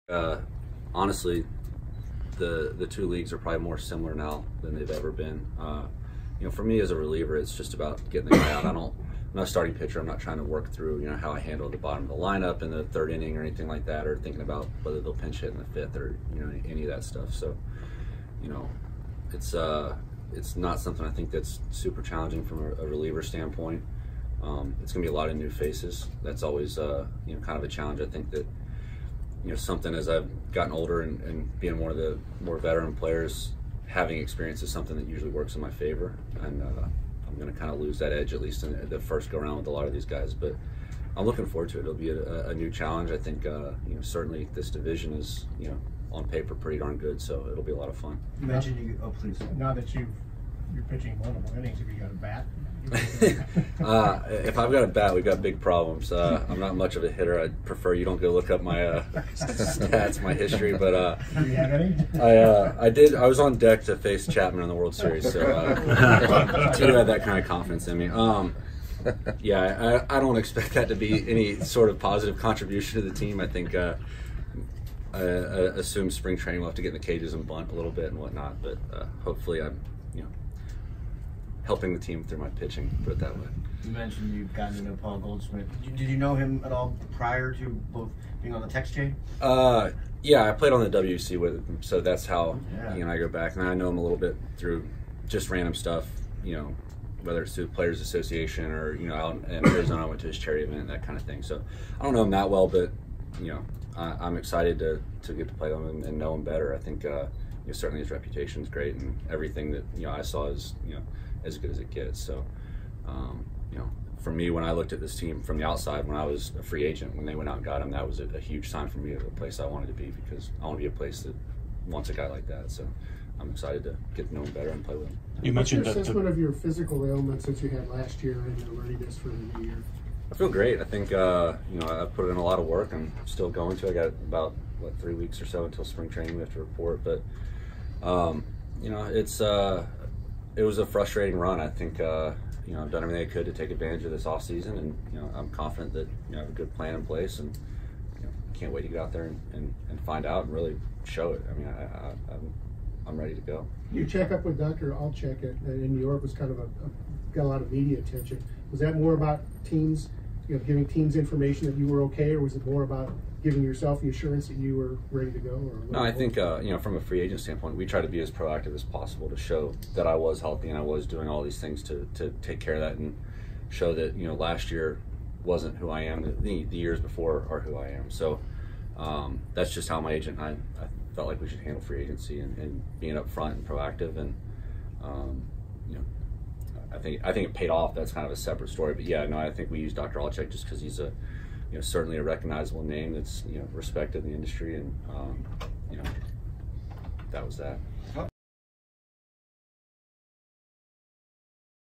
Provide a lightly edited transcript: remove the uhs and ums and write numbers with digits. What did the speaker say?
Honestly, the two leagues are probably more similar now than they've ever been. For me as a reliever, it's just about getting the guy out. I'm not a starting pitcher. I'm not trying to work through, how I handle the bottom of the lineup in the third inning or anything like that, or thinking about whether they'll pinch hit in the fifth or any of that stuff. So, it's not something I think that's super challenging from a reliever standpoint. It's going to be a lot of new faces. That's always kind of a challenge. I think that something as I've gotten older and being one of the more veteran players, having experience is something that usually works in my favor, and I'm going to kind of lose that edge at least in the first go around with a lot of these guys. But I'm looking forward to it. It'll be a new challenge. I think certainly this division is on paper pretty darn good, so it'll be a lot of fun. You mentioned please. Now that you're pitching multiple innings, have you got a bat? If I've got a bat, we've got big problems. I'm not much of a hitter. I'd prefer you don't go look up my stats, my history. But do you have any? I did. I was on deck to face Chapman in the World Series, so Tito had that kind of confidence in me. Yeah, I don't expect that to be any sort of positive contribution to the team. I think I assume spring training will have to get in the cages and bunt a little bit and whatnot. But hopefully, I'm helping the team through my pitching, put it that way. You mentioned you've gotten to know Paul Goldschmidt. Did you know him at all prior to both being on the text chain? Yeah, I played on the WC with him, so that's how he and I go back. And I know him a little bit through just random stuff, whether it's through Players Association or, out in Arizona, I went to his charity event, that kind of thing. So I don't know him that well, but, I'm excited to get to play with him and know him better. I think certainly his reputation is great, and everything that I saw is as good as it gets. So for me, when I looked at this team from the outside, when I was a free agent, when they went out and got him, that was a huge sign for me of a place I wanted to be, because I want to be a place that wants a guy like that. So I'm excited to get to know him better and play with him. You mentioned your assessment of your physical ailments that you had last year and your readiness for the new year? I feel great. I think I've put in a lot of work. I'm still going to. I got about 3 weeks or so until spring training we have to report, but it was a frustrating run. I think I've done everything I could to take advantage of this off season, and I'm confident that I have a good plan in place, and can't wait to get out there and find out and really show it. I mean, I'm ready to go. Your checkup with Dr. Alchek in New York was kind of got a lot of media attention. Was that more about teams, giving teams information that you were okay, or was it more about giving yourself the assurance that you were ready to go? Or no, I think from a free agent standpoint, we try to be as proactive as possible to show that I was healthy and I was doing all these things to take care of that, and show that last year wasn't who I am. The years before are who I am. So that's just how my agent and I felt like we should handle free agency and being upfront and proactive, and I think it paid off. That's kind of a separate story, but yeah, no, I think we use Dr. Alchek just because he's certainly a recognizable name that's respected in the industry, and that was that.